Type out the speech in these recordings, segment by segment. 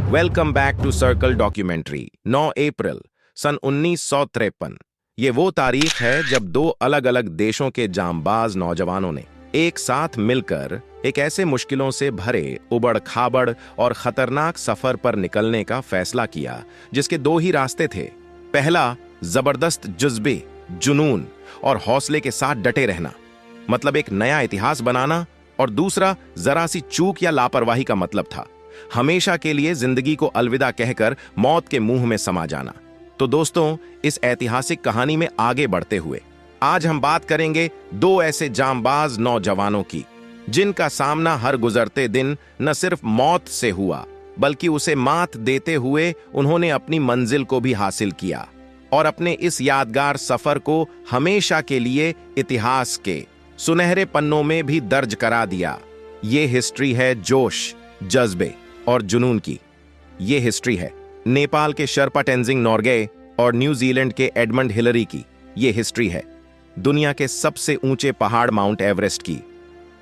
Welcome back to circle documentary. 9 April सन 1953। ये वो तारीख है जब दो अलग अलग देशों के जांबाज नौजवानों ने एक साथ मिलकर एक ऐसे मुश्किलों से भरे उबड़ खाबड़ और खतरनाक सफर पर निकलने का फैसला किया जिसके दो ही रास्ते थे। पहला, जबरदस्त जज्बे, जुनून और हौसले के साथ डटे रहना, मतलब एक नया इतिहास बनाना, और दूसरा, जरा सी चूक या लापरवाही का मतलब था हमेशा के लिए जिंदगी को अलविदा कहकर मौत के मुंह में समा जाना। तो दोस्तों, इस ऐतिहासिक कहानी में आगे बढ़ते हुए आज हम बात करेंगे दो ऐसे जांबाज नौजवानों की जिनका सामना हर गुजरते दिन न सिर्फ मौत से हुआ बल्कि उसे मात देते हुए उन्होंने अपनी मंजिल को भी हासिल किया और अपने इस यादगार सफर को हमेशा के लिए इतिहास के सुनहरे पन्नों में भी दर्ज करा दिया। ये हिस्ट्री है जोश, जज्बे और जुनून की। ये हिस्ट्री है नेपाल के शर्पा टेंजिंग नोर्गे और न्यूजीलैंड के एडमंड हिलरी की। ये हिस्ट्री है दुनिया के सबसे ऊंचे पहाड़ माउंट एवरेस्ट की।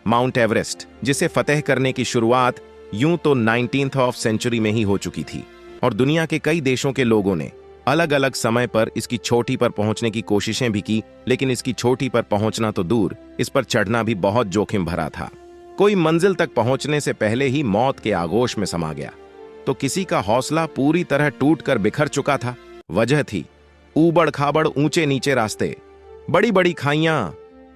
माउंट एवरेस्ट, जिसे फतेह करने की शुरुआत यूं तो 19th सेंचुरी में ही हो चुकी थी और दुनिया के कई देशों के लोगों ने अलग अलग समय पर इसकी चोटी पर पहुंचने की कोशिशें भी की, लेकिन इसकी चोटी पर पहुंचना तो दूर, इस पर चढ़ना भी बहुत जोखिम भरा था। कोई मंजिल तक पहुंचने से पहले ही मौत के आगोश में समा गया, तो किसी का हौसला पूरी तरह टूटकर बिखर चुका था। वजह थी ऊबड़ खाबड़ ऊंचे नीचे रास्ते, बड़ी बड़ी खाइयां,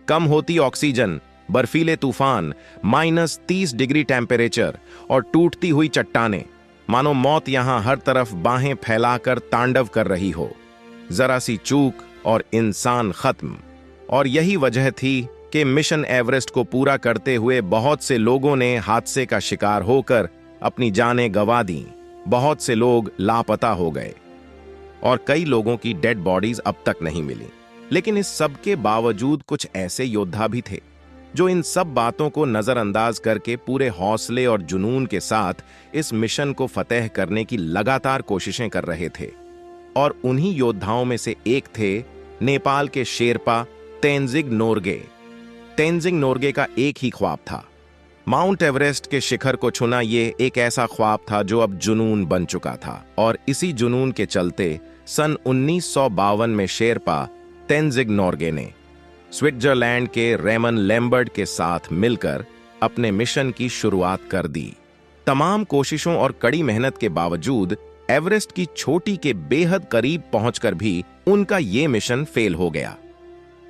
कम होती ऑक्सीजन, बर्फीले तूफान, -30 डिग्री टेम्परेचर और टूटती हुई चट्टानें, मानो मौत यहां हर तरफ बाहें फैलाकर तांडव कर रही हो। जरा सी चूक और इंसान खत्म। और यही वजह थी कि मिशन एवरेस्ट को पूरा करते हुए बहुत से लोगों ने हादसे का शिकार होकर अपनी जानें गंवा दी। बहुत से लोग लापता हो गए और कई लोगों की डेड बॉडीज अब तक नहीं मिली। लेकिन इस सब के बावजूद कुछ ऐसे योद्धा भी थे जो इन सब बातों को नजरअंदाज करके पूरे हौसले और जुनून के साथ इस मिशन को फतेह करने की लगातार कोशिशें कर रहे थे। और उन्हीं योद्धाओं में से एक थे नेपाल के शेरपा तेंजिंग नोर्गे। तेंजिंग नोर्गे का एक ही ख्वाब था, माउंट एवरेस्ट के शिखर को छूना। ये एक ऐसा ख्वाब था जो अब जुनून बन चुका था और इसी जुनून के चलते सन 1952 में शेरपा तेंजिंग नोर्गे ने स्विट्जरलैंड के रेमन लैम्बर्ट के साथ मिलकर अपने मिशन की शुरुआत कर दी। तमाम कोशिशों और कड़ी मेहनत के बावजूद एवरेस्ट की चोटी के बेहद करीब पहुंचकर भी उनका ये मिशन फेल हो गया।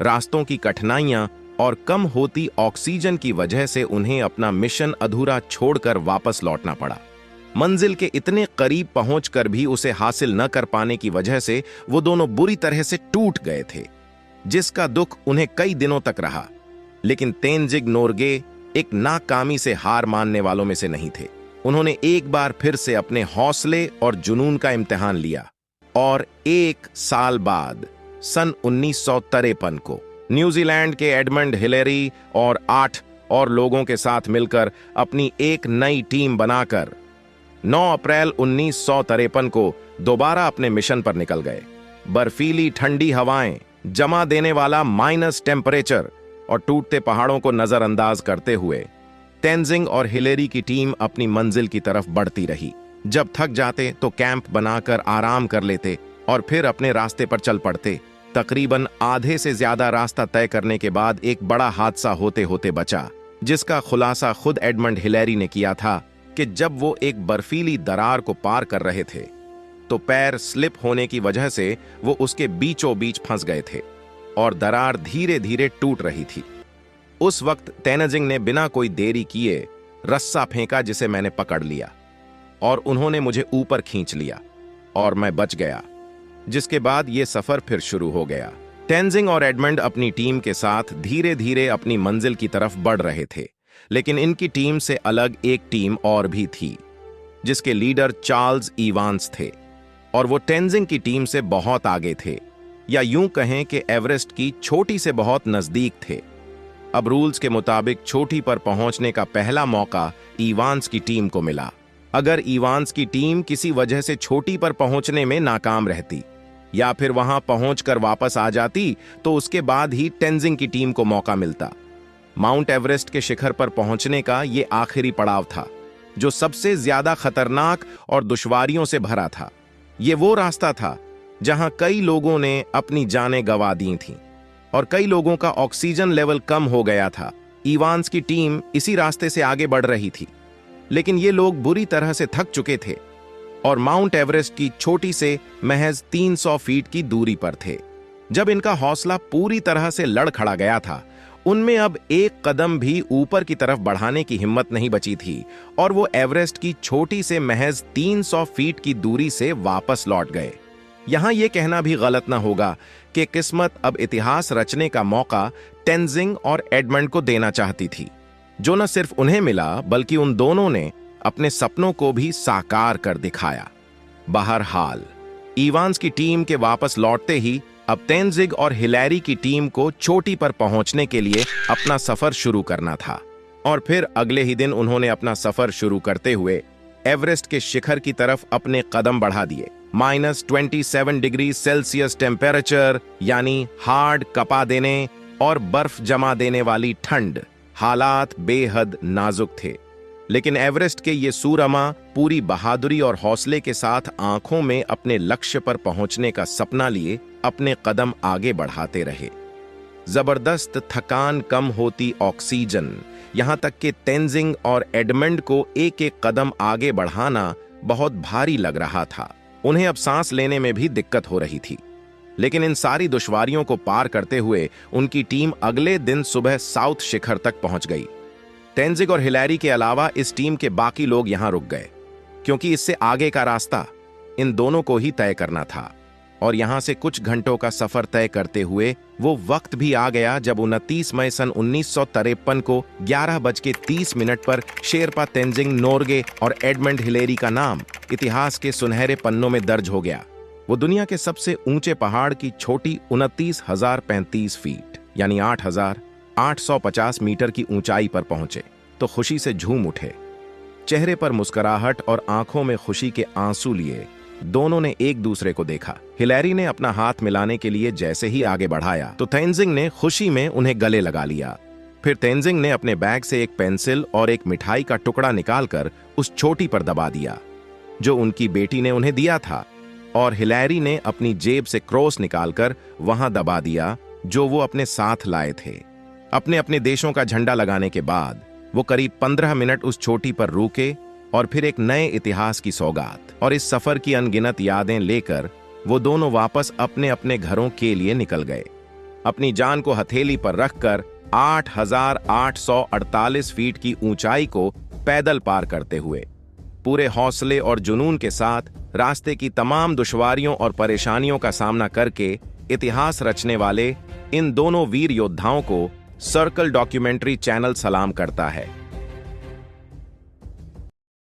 रास्तों की कठिनाइयां और कम होती ऑक्सीजन की वजह से उन्हें अपना मिशन अधूरा छोड़कर वापस लौटना पड़ा। मंजिल के इतने करीब पहुंचकर भी उसे हासिल न कर पाने की वजह से वो दोनों बुरी तरह से टूट गए थे, जिसका दुख उन्हें कई दिनों तक रहा। लेकिन तेंजिंग नोर्गे एक नाकामी से हार मानने वालों में से नहीं थे। उन्होंने एक बार फिर से अपने हौसले और जुनून का इम्तिहान लिया और 1 साल बाद सन 1953 को न्यूजीलैंड के एडमंड हिलेरी और 8 और लोगों के साथ मिलकर अपनी एक नई टीम बनाकर 9 अप्रैल 1953 को दोबारा अपने मिशन पर निकल गए। बर्फीली ठंडी हवाएं, जमा देने वाला माइनस टेम्परेचर और टूटते पहाड़ों को नजरअंदाज करते हुए तेंजिंग और हिलेरी की टीम अपनी मंजिल की तरफ बढ़ती रही। जब थक जाते तो कैंप बनाकर आराम कर लेते और फिर अपने रास्ते पर चल पड़ते। तकरीबन आधे से ज्यादा रास्ता तय करने के बाद एक बड़ा हादसा होते होते बचा, जिसका खुलासा खुद एडमंड हिलेरी ने किया था कि जब वो एक बर्फीली दरार को पार कर रहे थे तो पैर स्लिप होने की वजह से वो उसके बीचों बीच फंस गए थे और दरार धीरे धीरे टूट रही थी। उस वक्त तेंजिंग ने बिना कोई देरी किए रस्सा फेंका, जिसे मैंने पकड़ लिया और उन्होंने मुझे ऊपर खींच लिया और मैं बच गया। जिसके बाद ये सफर फिर शुरू हो गया। तेंजिंग और एडमंड अपनी टीम के साथ धीरे धीरे अपनी मंजिल की तरफ बढ़ रहे थे, लेकिन इनकी टीम से अलग एक टीम और भी थी जिसके लीडर चार्ल्स इवांस थे और वो तेंजिंग की टीम से बहुत आगे थे, या यूं कहें कि एवरेस्ट की चोटी से बहुत नजदीक थे। अब रूल्स के मुताबिक चोटी पर पहुंचने का पहला मौका इवांस की टीम को मिला। अगर इवांस की टीम किसी वजह से चोटी पर पहुंचने में नाकाम रहती या फिर वहां पहुंचकर वापस आ जाती तो उसके बाद ही तेंजिंग की टीम को मौका मिलता। माउंट एवरेस्ट के शिखर पर पहुंचने का ये आखिरी पड़ाव था जो सबसे ज्यादा खतरनाक और दुश्वारियों से भरा था। ये वो रास्ता था जहां कई लोगों ने अपनी जानें गंवा दी थीं और कई लोगों का ऑक्सीजन लेवल कम हो गया था। इवांस की टीम इसी रास्ते से आगे बढ़ रही थी, लेकिन ये लोग बुरी तरह से थक चुके थे और माउंट एवरेस्ट की चोटी से महज 300 फीट की दूरी पर थे। जब इनका हौसला पूरी तरह से लड़ खड़ा गया था, उनमें अब एक कदम भी ऊपर की तरफ बढ़ाने की हिम्मत नहीं बची थी और वो एवरेस्ट की छोटी से महज 300 फीट की दूरी से वापस लौट गए। यहां यह कहना भी गलत ना होगा कि किस्मत अब इतिहास रचने का मौका तेंजिंग और एडमंड को देना चाहती थी, जो न सिर्फ उन्हें मिला बल्कि उन दोनों ने अपने सपनों को भी साकार कर दिखाया। बहरहाल, इवांस की टीम के वापस लौटते ही अब तेंजिंग और हिलैरी की टीम को चोटी पर पहुंचने के लिए अपना सफर शुरू करना था और फिर अगले ही दिन उन्होंने अपना सफर शुरू करते हुए एवरेस्ट के शिखर की तरफ अपने कदम बढ़ा दिए। -27 डिग्री सेल्सियस टेम्परेचर, यानी हार्ड कपा देने और बर्फ जमा देने वाली ठंड, हालात बेहद नाजुक थे। लेकिन एवरेस्ट के ये सूरमा पूरी बहादुरी और हौसले के साथ आंखों में अपने लक्ष्य पर पहुंचने का सपना लिए अपने कदम आगे बढ़ाते रहे। जबरदस्त थकान, कम होती ऑक्सीजन, यहां तक कि तेंजिंग और एडमंड को एक एक कदम आगे बढ़ाना बहुत भारी लग रहा था। उन्हें अब सांस लेने में भी दिक्कत हो रही थी। लेकिन इन सारी दुश्वारियों को पार करते हुए उनकी टीम अगले दिन सुबह साउथ शिखर तक पहुंच गई। तेंजिंग और हिलैरी के अलावा इस टीम के बाकी लोग यहां रुक गए, क्योंकि इससे आगे का रास्ता इन दोनों को ही तय करना था। और यहां से कुछ घंटों का सफर तय करते हुए वो वक्त भी आ गया जब 29 मई सन 1953 को 11:30 पर शेरपा तेंजिंग नोरगे और एडमंड हिलेरी का नाम इतिहास के सुनहरे पन्नों में दर्ज हो गया। वो दुनिया के सबसे ऊंचे पहाड़ की छोटी 29,035 फीट यानी 8,850 मीटर की ऊंचाई पर पहुंचे तो खुशी से झूम उठे। चेहरे पर मुस्कुराहट और आंखों में खुशी के आंसू लिए दोनों ने एक दूसरे को देखा। हिलैरी ने अपना हाथ मिलाने के लिए जैसे ही आगे बढ़ाया तो तेंजिंग ने खुशी में उन्हें गले लगा लिया। फिर तेंजिंग ने अपने बैग से एक पेंसिल और एक मिठाई का टुकड़ा निकालकर उस चोटी पर दबा दिया जो उनकी बेटी ने उन्हें दिया था, और हिलैरी ने अपनी जेब से क्रॉस निकालकर वहां दबा दिया जो वो अपने साथ लाए थे। अपने अपने देशों का झंडा लगाने के बाद वो करीब 15 मिनट उस चोटी पर रुके और फिर एक नए इतिहास की सौगात और इस सफर की अनगिनत यादें लेकर वो दोनों वापस अपने अपने घरों के लिए निकल गए, अपनी जान को हथेली पर रखकर 8,848 फीट की ऊंचाई को पैदल पार करते हुए। पूरे हौसले और जुनून के साथ रास्ते की तमाम दुश्वारियों और परेशानियों का सामना करके इतिहास रचने वाले इन दोनों वीर योद्धाओं को सर्कल डॉक्यूमेंट्री चैनल सलाम करता है।